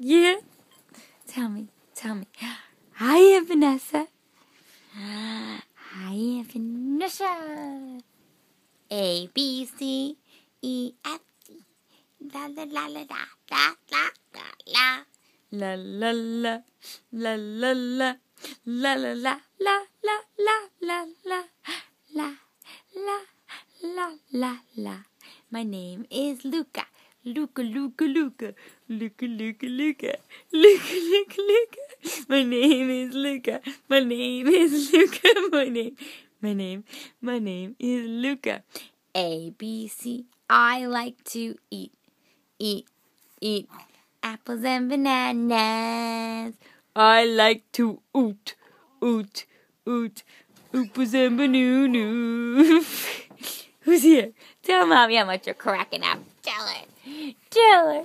Yeah? Tell me. Hi, Vanessa. Hi, Vanessa. A, B, C, E, F, G. La, la, la, la, la, la, la, la. La, la, la. La, la, la. La, la, la, la, la, la, la, la. La, la, la, la, la. My name is Luca. Luca. My name is Luca. My name is Luca. A, B, C. I like to eat apples and bananas. I like to oot apples and bananas. Who's here? Tell Mommy how much you're cracking up. Tell her.